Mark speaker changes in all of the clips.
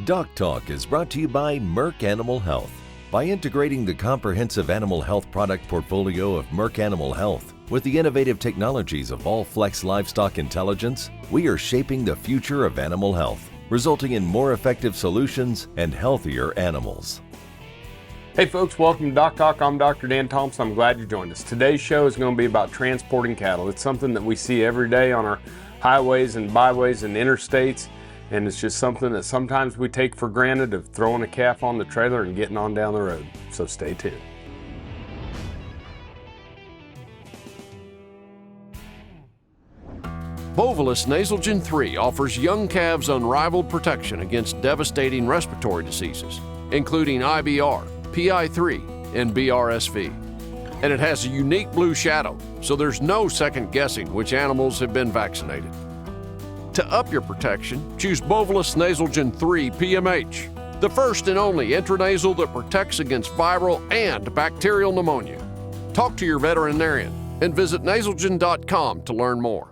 Speaker 1: DocTalk is brought to you by Merck Animal Health. By integrating the comprehensive animal health product portfolio of Merck Animal Health with the innovative technologies of All-Flex Livestock Intelligence, we are shaping the future of animal health, resulting in more effective solutions and healthier animals.
Speaker 2: Hey folks, welcome to DocTalk. I'm Dr. Dan Thomson. I'm glad you joined us. Today's show is going to be about transporting cattle. It's something that we see every day on our highways and byways and interstates, and it's just something that sometimes we take for granted, of throwing a calf on the trailer and getting on down the road. So stay tuned.
Speaker 3: Bovolus Nasalgen 3 offers young calves unrivaled protection against devastating respiratory diseases, including IBR, PI3, and BRSV. And it has a unique blue shadow, so there's no second guessing which animals have been vaccinated. To up your protection, choose Bovolus Nasalgen 3 PMH, the first and only intranasal that protects against viral and bacterial pneumonia. Talk to your veterinarian and visit nasalgen.com to learn more.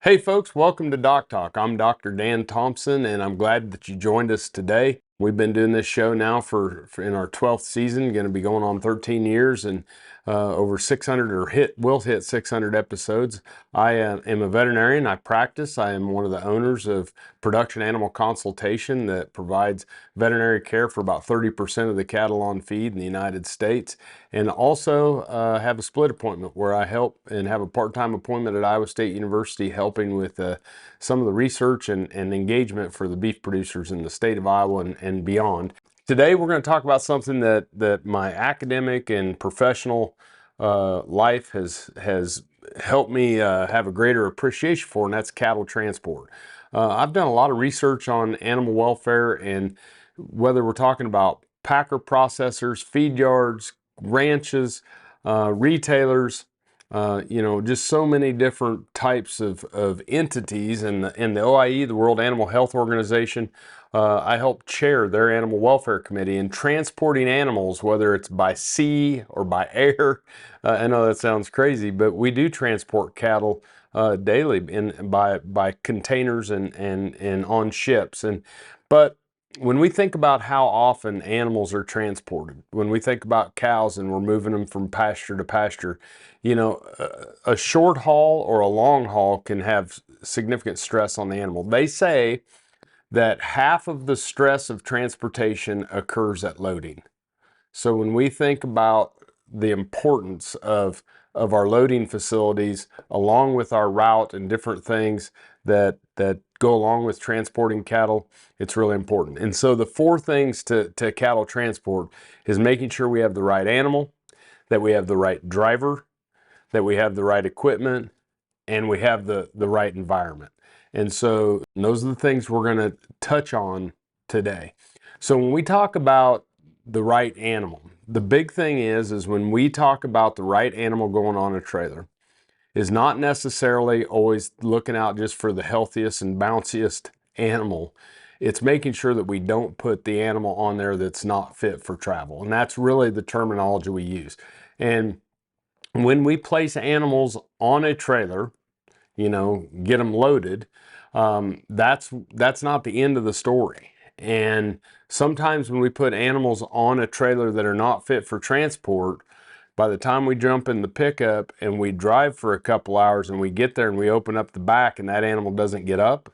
Speaker 2: Hey folks, welcome to DocTalk. I'm Dr. Dan Thomson, and I'm glad that you joined us today. We've been doing this show now for in our 12th season, going to be going on 13 years, and over 600 will hit 600 episodes. I am a veterinarian. I practice. I am one of the owners of Production Animal Consultation that provides veterinary care for about 30% of the cattle on feed in the United States, and also have a split appointment where I help and have a part-time appointment at Iowa State University helping with some of the research and engagement for the beef producers in the state of Iowa and beyond. Today we're going to talk about something that my academic and professional life has helped me have a greater appreciation for, and that's cattle transport. I've done a lot of research on animal welfare, and whether we're talking about packer processors, feed yards, ranches, retailers, just so many different types of entities, and the OIE, the World Animal Health Organization, I help chair their animal welfare committee, and transporting animals, whether it's by sea or by air. I know that sounds crazy, but we do transport cattle daily by containers and on ships. But when we think about how often animals are transported, when we think about cows and we're moving them from pasture to pasture, a short haul or a long haul can have significant stress on the animal. They say that half of the stress of transportation occurs at loading. So when we think about the importance of our loading facilities, along with our route and different things that go along with transporting cattle, it's really important. And so the four things to cattle transport is making sure we have the right animal, that we have the right driver, that we have the right equipment, and we have the right environment. And so those are the things we're going to touch on today. So when we talk about the right animal, the big thing is when we talk about the right animal going on a trailer, is not necessarily always looking out just for the healthiest and bounciest animal. It's making sure that we don't put the animal on there that's not fit for travel. And that's really the terminology we use. And when we place animals on a trailer, get them loaded, that's not the end of the story. And sometimes when we put animals on a trailer that are not fit for transport, by the time we jump in the pickup and we drive for a couple hours and we get there and we open up the back and that animal doesn't get up,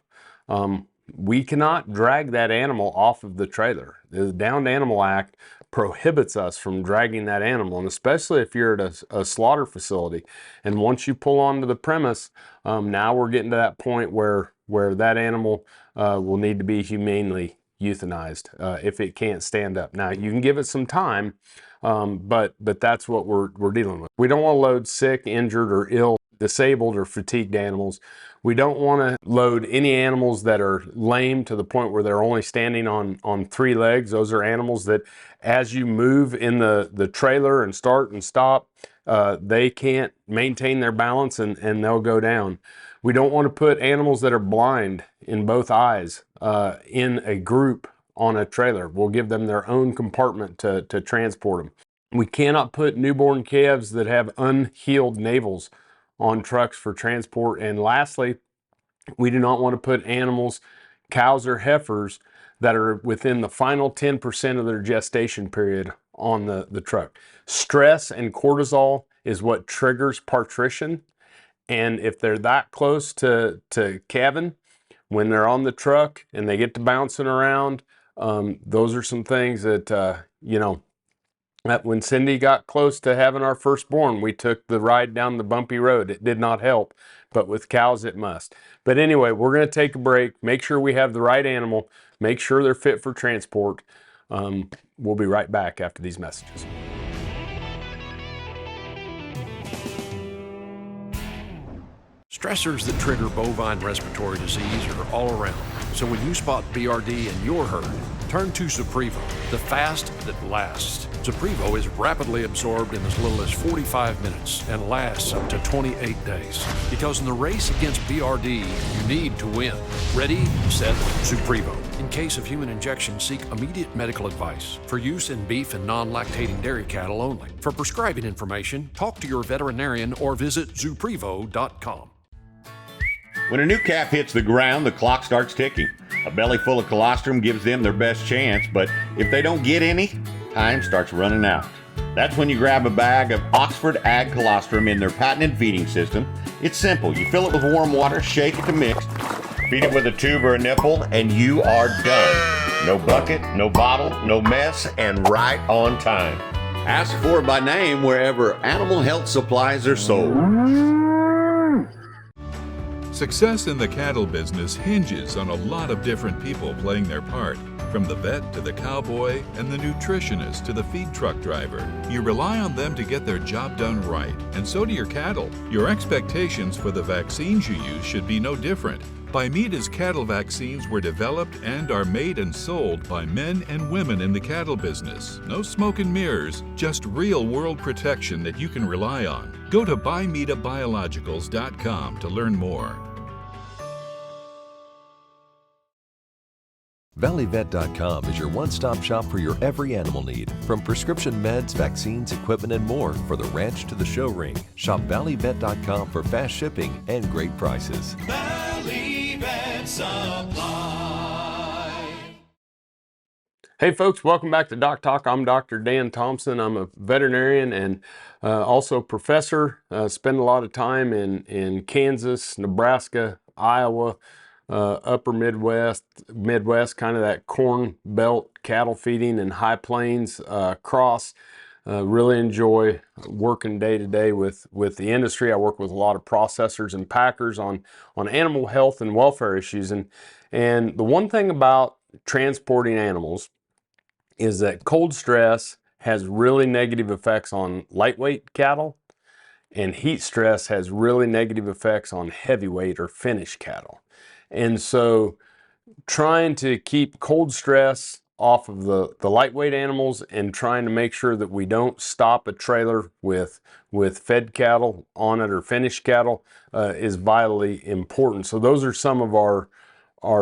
Speaker 2: we cannot drag that animal off of the trailer. The Downed Animal Act prohibits us from dragging that animal, and especially if you're at a slaughter facility. And once you pull onto the premise, now we're getting to that point where that animal will need to be humanely euthanized if it can't stand up. Now you can give it some time, but that's what we're dealing with. We don't want to load sick, injured, or ill, disabled, or fatigued animals. We don't want to load any animals that are lame to the point where they're only standing on 3 legs. Those are animals that as you move in the trailer and start and stop, they can't maintain their balance and they'll go down. We don't want to put animals that are blind in both eyes in a group on a trailer. We'll give them their own compartment to transport them. We cannot put newborn calves that have unhealed navels on trucks for transport. And lastly, we do not want to put animals, cows or heifers, that are within the final 10% of their gestation period on the truck. Stress and cortisol is what triggers parturition. And if they're that close to calving, when they're on the truck and they get to bouncing around, those are some things that, that when Cindy got close to having our firstborn, we took the ride down the bumpy road. It did not help, but with cows it must. But anyway, we're going to take a break, make sure we have the right animal, make sure they're fit for transport. We'll be right back after these messages.
Speaker 3: Stressors that trigger bovine respiratory disease are all around. So when you spot BRD in your herd, turn to Zuprevo, the fast that lasts. Zuprevo is rapidly absorbed in as little as 45 minutes and lasts up to 28 days. Because in the race against BRD, you need to win. Ready, set, Zuprevo. In case of human injection, seek immediate medical advice. For use in beef and non-lactating dairy cattle only. For prescribing information, talk to your veterinarian or visit Zuprevo.com.
Speaker 4: When a new calf hits the ground, the clock starts ticking. A belly full of colostrum gives them their best chance, but if they don't get any, time starts running out. That's when you grab a bag of Oxford Ag Colostrum in their patented feeding system. It's simple. You fill it with warm water, shake it to mix, feed it with a tube or a nipple, and you are done. No bucket, no bottle, no mess, and right on time. Ask for it by name wherever animal health supplies are sold.
Speaker 5: Success in the cattle business hinges on a lot of different people playing their part, from the vet to the cowboy and the nutritionist to the feed truck driver. You rely on them to get their job done right, and so do your cattle. Your expectations for the vaccines you use should be no different. Bimeta's cattle vaccines were developed and are made and sold by men and women in the cattle business. No smoke and mirrors, just real-world protection that you can rely on. Go to bimetabiologicals.com to learn more.
Speaker 1: ValleyVet.com is your one-stop shop for your every animal need, from prescription meds, vaccines, equipment, and more for the ranch to the show ring. Shop ValleyVet.com for fast shipping and great prices.
Speaker 6: Valley Vet Supply.
Speaker 2: Hey folks, welcome back to DocTalk. I'm Dr. Dan Thomson. I'm a veterinarian and also professor. Spend a lot of time in Kansas, Nebraska, Iowa, upper Midwest, kind of that corn belt cattle feeding and high plains cross. Really enjoy working day to day with the industry. I work with a lot of processors and packers on animal health and welfare issues. And the one thing about transporting animals is that cold stress has really negative effects on lightweight cattle, and heat stress has really negative effects on heavyweight or finished cattle. And so trying to keep cold stress off of the lightweight animals and trying to make sure that we don't stop a trailer with fed cattle on it or finished cattle is vitally important. So those are some of our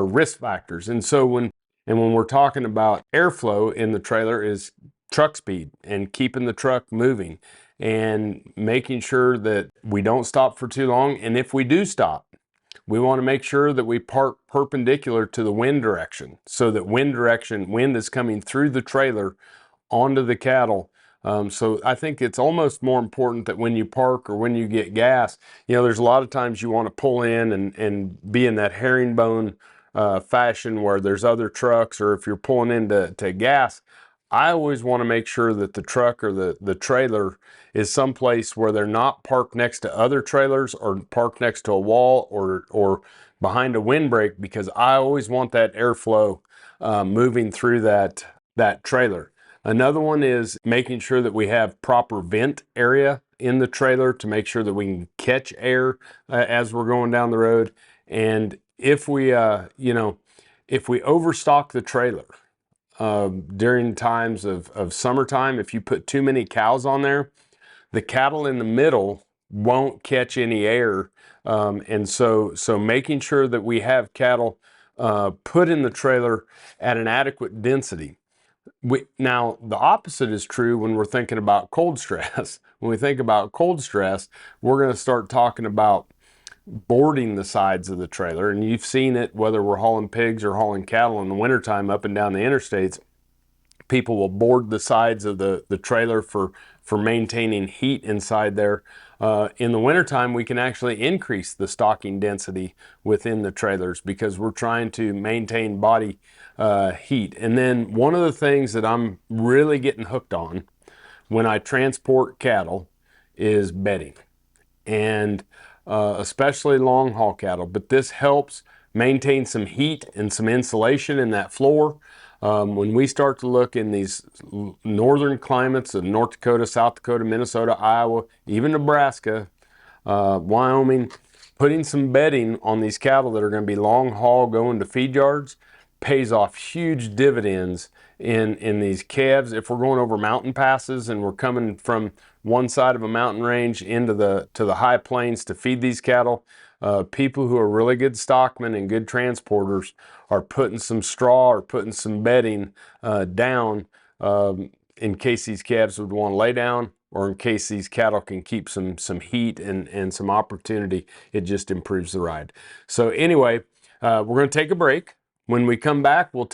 Speaker 2: risk factors. And so when we're talking about airflow in the trailer is truck speed and keeping the truck moving and making sure that we don't stop for too long. And if we do stop, we want to make sure that we park perpendicular to the wind direction so that wind is coming through the trailer onto the cattle. So I think it's almost more important that when you park or when you get gas, there's a lot of times you want to pull in and be in that herringbone fashion where there's other trucks, or if you're pulling into gas, I always want to make sure that the truck or the trailer is someplace where they're not parked next to other trailers or parked next to a wall or behind a windbreak, because I always want that airflow moving through that trailer. Another one is making sure that we have proper vent area in the trailer to make sure that we can catch air as we're going down the road. And if we, if we overstock the trailer during times of summertime, if you put too many cows on there, the cattle in the middle won't catch any air. And so making sure that we have cattle put in the trailer at an adequate density. Now, the opposite is true when we're thinking about cold stress. When we think about cold stress, we're going to start talking about boarding the sides of the trailer. And you've seen it, whether we're hauling pigs or hauling cattle in the wintertime up and down the interstates. People will board the sides of the trailer for maintaining heat inside there. In the wintertime, we can actually increase the stocking density within the trailers because we're trying to maintain body heat. And then one of the things that I'm really getting hooked on when I transport cattle is bedding, and especially long haul cattle. But this helps maintain some heat and some insulation in that floor. When we start to look in these northern climates of North Dakota, South Dakota, Minnesota, Iowa, even Nebraska, Wyoming, putting some bedding on these cattle that are going to be long haul going to feed yards pays off huge dividends in these calves. If we're going over mountain passes and we're coming from one side of a mountain range into the high plains to feed these cattle, people who are really good stockmen and good transporters are putting some straw or putting some bedding down in case these calves would want to lay down, or in case these cattle can keep some heat and some opportunity. It just improves the ride. So anyway, we're going to take a break. When we come back, we've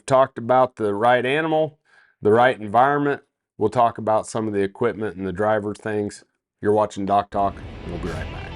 Speaker 2: talked about the right animal, the right environment. We'll talk about some of the equipment and the driver things. You're watching Doc Talk, and we'll be right back.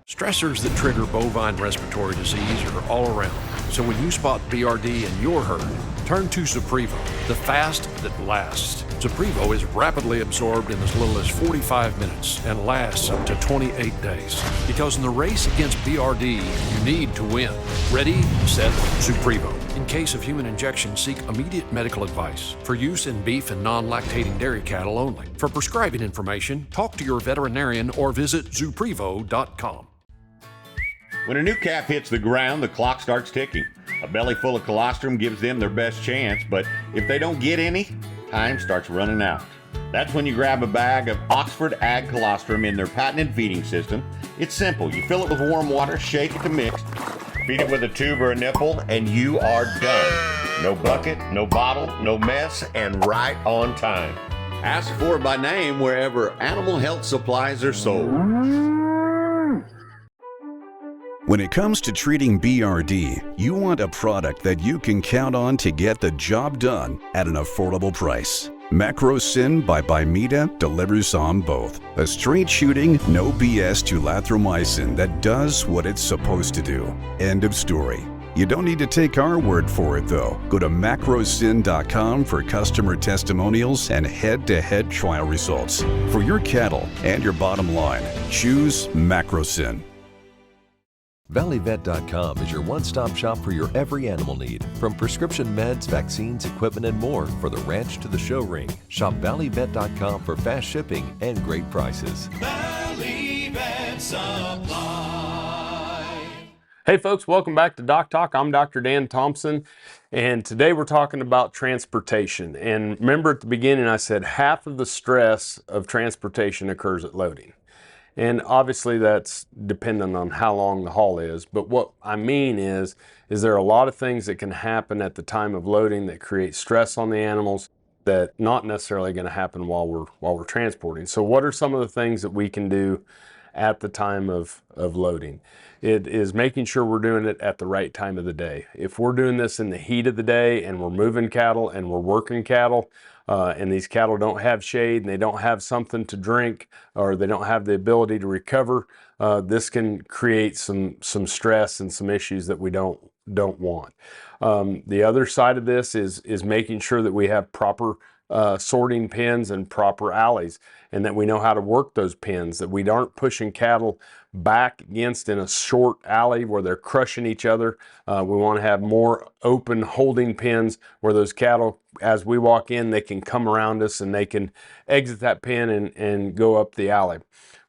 Speaker 3: Stressors that trigger bovine respiratory disease are all around. So when you spot BRD in your herd, turn to Zuprevo, the fast that lasts. Zuprevo is rapidly absorbed in as little as 45 minutes and lasts up to 28 days. Because in the race against BRD, you need to win. Ready, set, Zuprevo. In case of human injection, seek immediate medical advice. For use in beef and non-lactating dairy cattle only. For prescribing information, talk to your veterinarian or visit Zuprevo.com.
Speaker 4: When a new calf hits the ground, the clock starts ticking. A belly full of colostrum gives them their best chance, but if they don't get any, time starts running out. That's when you grab a bag of Oxford Ag Colostrum in their patented feeding system. It's simple. You fill it with warm water, shake it to mix, feed it with a tube or a nipple, and you are done. No bucket, no bottle, no mess, and right on time. Ask for it by name wherever animal health supplies are sold.
Speaker 7: When it comes to treating BRD, you want a product that you can count on to get the job done at an affordable price. Macrocin by Bimeda delivers on both. A straight shooting, no BS tulathromycin that does what it's supposed to do. End of story. You don't need to take our word for it though. Go to macrocin.com for customer testimonials and head-to-head trial results. For your cattle and your bottom line, choose Macrocin.
Speaker 1: ValleyVet.com is your one-stop shop for your every animal need. From prescription meds, vaccines, equipment, and more for the ranch to the show ring. Shop ValleyVet.com for fast shipping and great prices.
Speaker 6: Valley Vet Supply.
Speaker 2: Hey folks, welcome back to Doc Talk. I'm Dr. Dan Thomson, and today we're talking about transportation. And remember at the beginning I said half of the stress of transportation occurs at loading. And obviously that's dependent on how long the haul is. But what I mean is there are a lot of things that can happen at the time of loading that create stress on the animals that not necessarily going to happen while we're transporting. So what are some of the things that we can do at the time of loading? It is making sure we're doing it at the right time of the day. If we're doing this in the heat of the day and we're moving cattle and we're working cattle, and these cattle don't have shade and they don't have something to drink, or they don't have the ability to recover, this can create some stress and some issues that we don't want. The other side of this is making sure that we have proper sorting pens and proper alleys, and that we know how to work those pens, that we aren't pushing cattle back against in a short alley where they're crushing each other. We want to have more open holding pens where those cattle, as we walk in, they can come around us and they can exit that pen and go up the alley.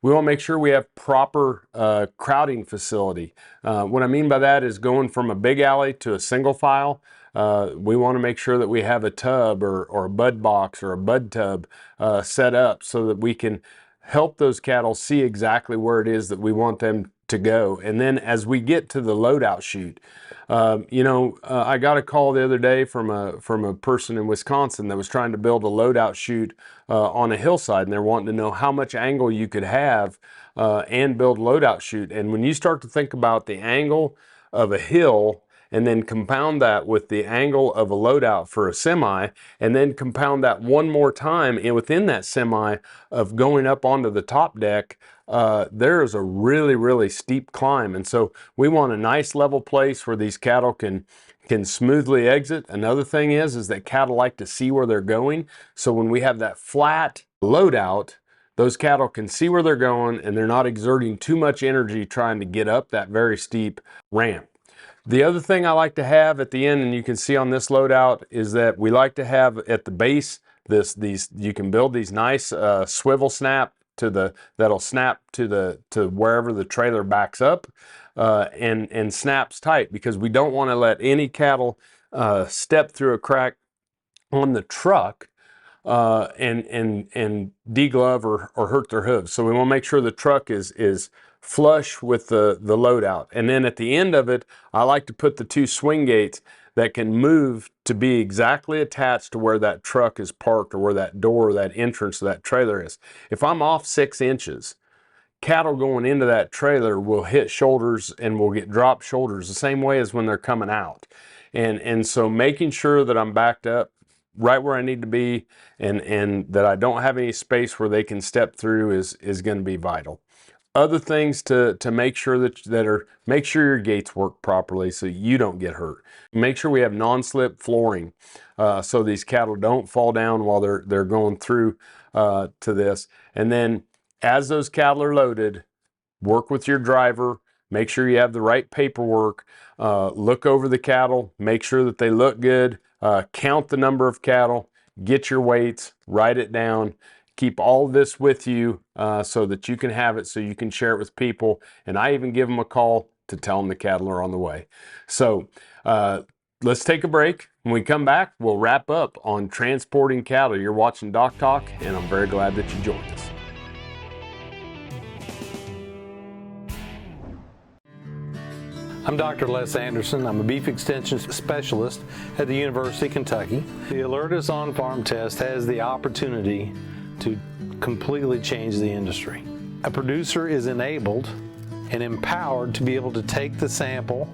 Speaker 2: We want to make sure we have proper crowding facility. What I mean by that is going from a big alley to a single file. We want to make sure that we have a tub or a bud box or a bud tub set up so that we can help those cattle see exactly where it is that we want them to go. And then as we get to the loadout chute, I got a call the other day from a person in Wisconsin that was trying to build a loadout chute on a hillside, and they're wanting to know how much angle you could have and build a loadout chute. And when you start to think about the angle of a hill, and then compound that with the angle of a loadout for a semi, and then compound that one more time within that semi of going up onto the top deck, there is a really, really steep climb. And so we want a nice level place where these cattle can smoothly exit. Another thing is that cattle like to see where they're going. So when we have that flat loadout, those cattle can see where they're going and they're not exerting too much energy trying to get up that very steep ramp. The other thing I like to have at the end, and you can see on this loadout, is that we like to have at the base you can build these nice swivel snap that'll snap to wherever the trailer backs up and snaps tight, because we don't want to let any cattle step through a crack on the truck and deglove or hurt their hooves. So we want to make sure the truck is flush with the loadout. And then at the end of it, I like to put the two swing gates that can move to be exactly attached to where that truck is parked or where that door or that entrance to that trailer is. If I'm off 6 inches, cattle going into that trailer will hit shoulders and will get dropped shoulders the same way as when they're coming out. And so making sure that I'm backed up right where I need to be and that I don't have any space where they can step through is going to be vital. Other things to make sure make sure your gates work properly so you don't get hurt. Make sure we have non-slip flooring so these cattle don't fall down while they're going through to this. And then as those cattle are loaded, work with your driver, make sure you have the right paperwork, look over the cattle, make sure that they look good, count the number of cattle, get your weights, write it down. Keep all of this with you so that you can have it, so you can share it with people. And I even give them a call to tell them the cattle are on the way. So let's take a break. When we come back, we'll wrap up on transporting cattle. You're watching Doc Talk, and I'm very glad that you joined us.
Speaker 8: I'm Dr. Les Anderson. I'm a beef extension specialist at the University of Kentucky. The Alertus on-farm test has the opportunity to completely change the industry. A producer is enabled and empowered to be able to take the sample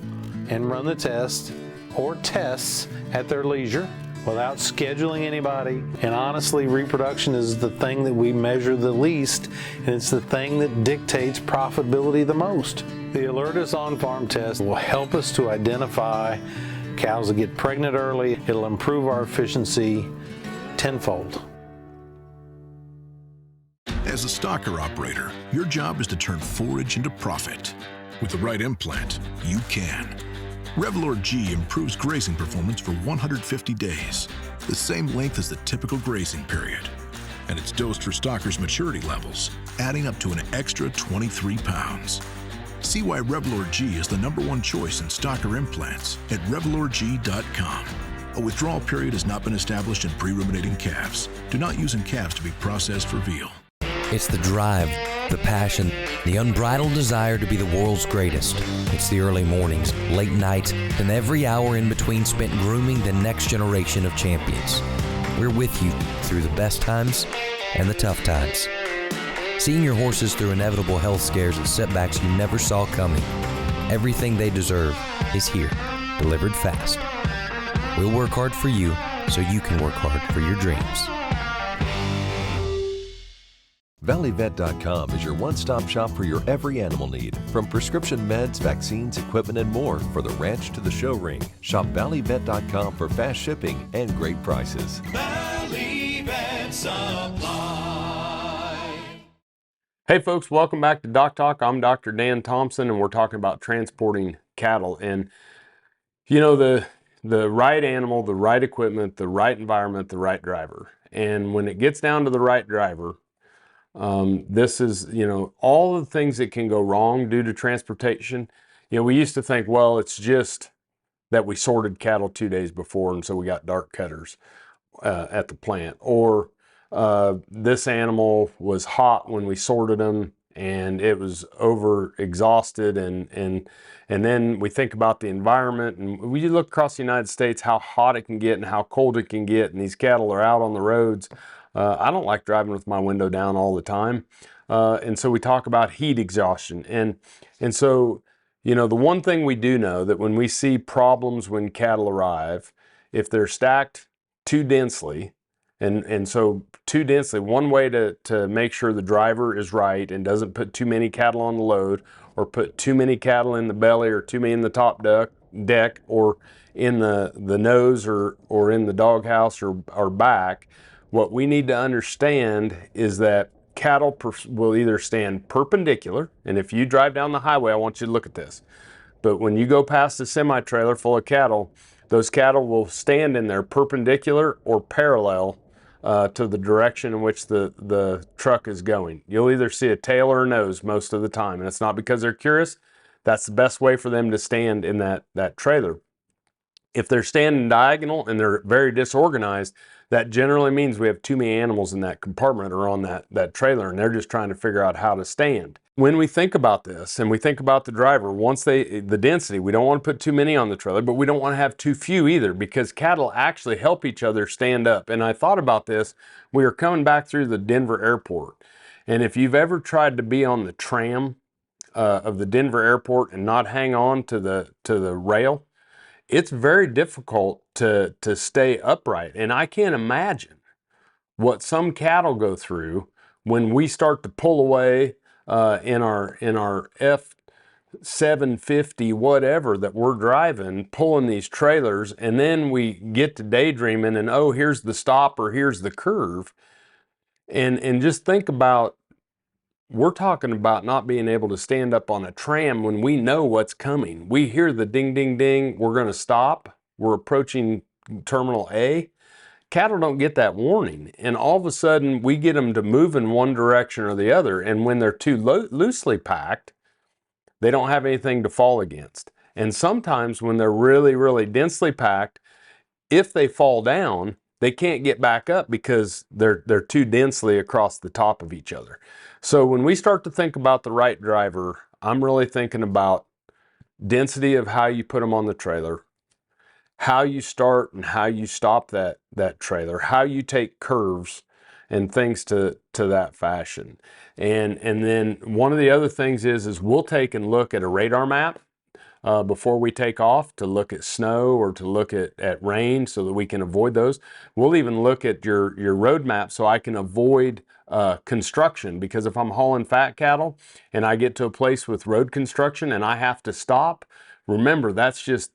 Speaker 8: and run the test or tests at their leisure without scheduling anybody. And honestly, reproduction is the thing that we measure the least, and it's the thing that dictates profitability the most. The Alertus on-farm test will help us to identify cows that get pregnant early. It'll improve our efficiency tenfold.
Speaker 9: As a stocker operator, your job is to turn forage into profit. With the right implant, you can. Revlor G improves grazing performance for 150 days, the same length as the typical grazing period. And it's dosed for stockers' maturity levels, adding up to an extra 23 pounds. See why Revlor G is the #1 choice in stocker implants at RevlorG.com. A withdrawal period has not been established in pre-ruminating calves. Do not use in calves to be processed for veal.
Speaker 10: It's the drive, the passion, the unbridled desire to be the world's greatest. It's the early mornings, late nights, and every hour in between spent grooming the next generation of champions. We're with you through the best times and the tough times. Seeing your horses through inevitable health scares and setbacks you never saw coming. Everything they deserve is here, delivered fast. We'll work hard for you so you can work hard for your dreams.
Speaker 1: ValleyVet.com is your one-stop shop for your every animal need. From prescription meds, vaccines, equipment, and more for the ranch to the show ring. Shop ValleyVet.com for fast shipping and great prices.
Speaker 6: Valley and Supply.
Speaker 2: Hey folks, welcome back to DocTalk. I'm Dr. Dan Thomson, and we're talking about transporting cattle. And you know, the right animal, the right equipment, the right environment, the right driver. And when it gets down to the right driver, this is, you know, all the things that can go wrong due to transportation. You know, we used to think, well, it's just that we sorted cattle 2 days before, and so we got dark cutters at the plant. Or this animal was hot when we sorted them, and it was over exhausted, and then we think about the environment, and we look across the United States how hot it can get and how cold it can get, and these cattle are out on the roads. I don't like driving with my window down all the time, and so we talk about heat exhaustion, and so, you know, the one thing we do know that when we see problems when cattle arrive, if they're stacked too densely, and so too densely, one way to make sure the driver is right and doesn't put too many cattle on the load, or put too many cattle in the belly, or too many in the top deck, or in the nose, or in the doghouse, or back, what we need to understand is that cattle will either stand perpendicular, and if you drive down the highway, I want you to look at this, but when you go past a semi-trailer full of cattle, those cattle will stand in there perpendicular or parallel to the direction in which the truck is going. You'll either see a tail or a nose most of the time, and it's not because they're curious. That's the best way for them to stand in that trailer. If they're standing diagonal and they're very disorganized, that generally means we have too many animals in that compartment or on that trailer, and they're just trying to figure out how to stand. When we think about this, and we think about the driver, the density, we don't want to put too many on the trailer, but we don't want to have too few either, because cattle actually help each other stand up. And I thought about this. We were coming back through the Denver airport, and if you've ever tried to be on the tram of the Denver airport and not hang on to the rail, it's very difficult to stay upright. And I can't imagine what some cattle go through when we start to pull away in our F750 whatever that we're driving, pulling these trailers, and then we get to daydreaming, and oh, here's the stop, or here's the curve, and just think about, we're talking about not being able to stand up on a tram when we know what's coming. We hear the ding, ding, ding, we're going to stop, we're approaching terminal A. Cattle don't get that warning, and all of a sudden we get them to move in one direction or the other, and when they're too loosely packed, they don't have anything to fall against. And sometimes when they're really, really densely packed, if they fall down, they can't get back up because they're too densely across the top of each other. So when we start to think about the right driver, I'm really thinking about density of how you put them on the trailer, how you start and how you stop that trailer, how you take curves and things to that fashion. And then one of the other things is we'll take and look at a radar map before we take off, to look at snow or to look at rain so that we can avoid those. We'll even look at your road map so I can avoid construction, because if I'm hauling fat cattle and I get to a place with road construction and I have to stop, remember, that's just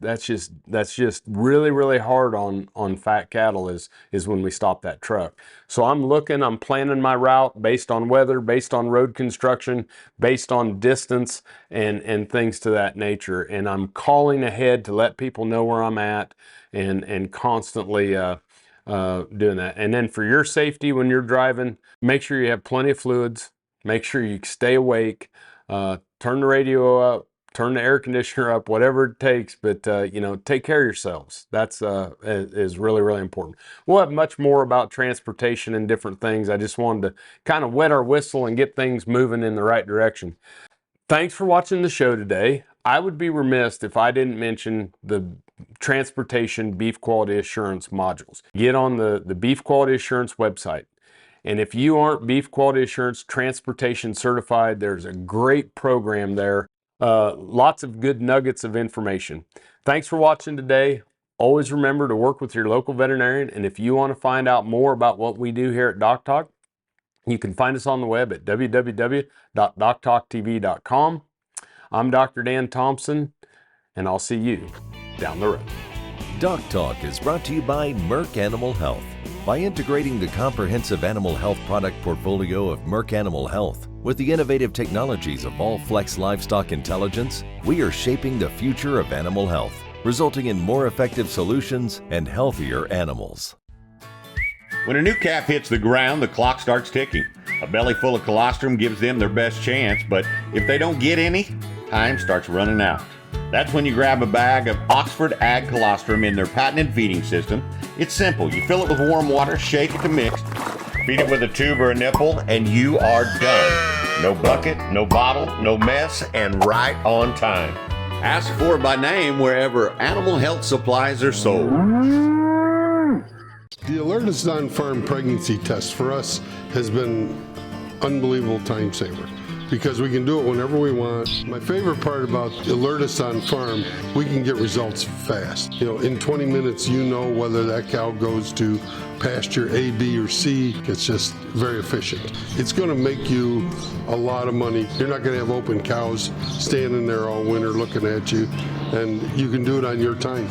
Speaker 2: really, really hard on fat cattle is when we stop that truck. So I'm planning my route based on weather, based on road construction, based on distance and things to that nature. And I'm calling ahead to let people know where I'm at, and constantly doing that. And then for your safety when you're driving, make sure you have plenty of fluids, make sure you stay awake, turn the radio up, turn the air conditioner up, whatever it takes, but you know, take care of yourselves. That's is really, really important. We'll have much more about transportation and different things. I just wanted to kind of wet our whistle and get things moving in the right direction. Thanks for watching the show today. I would be remiss if I didn't mention the transportation beef quality assurance modules. Get on the beef quality assurance website. And if you aren't beef quality assurance transportation certified, there's a great program there. Lots of good nuggets of information. Thanks for watching today. Always remember to work with your local veterinarian. And if you want to find out more about what we do here at DocTalk, you can find us on the web at www.doctalktv.com. I'm Dr. Dan Thomson, and I'll see you down the road.
Speaker 1: DocTalk is brought to you by Merck Animal Health. By integrating the comprehensive animal health product portfolio of Merck Animal Health with the innovative technologies of All Flex Livestock Intelligence, we are shaping the future of animal health, resulting in more effective solutions and healthier animals.
Speaker 4: When a new calf hits the ground, the clock starts ticking. A belly full of colostrum gives them their best chance, but if they don't get any, time starts running out. That's when you grab a bag of Oxford Ag Colostrum in their patented feeding system. It's simple. You fill it with warm water, shake it to mix, feed it with a tube or a nipple, and you are done. No bucket, no bottle, no mess, and right on time. Ask for it by name wherever animal health supplies are sold.
Speaker 11: The Alertus on-farm pregnancy test for us has been unbelievable time saver because we can do it whenever we want. My favorite part about Alertus on-farm, we can get results fast. You know, in 20 minutes, you know whether that cow goes to pasture A, B, or C. It's just very efficient. It's going to make you a lot of money. You're not going to have open cows standing there all winter looking at you, and you can do it on your time.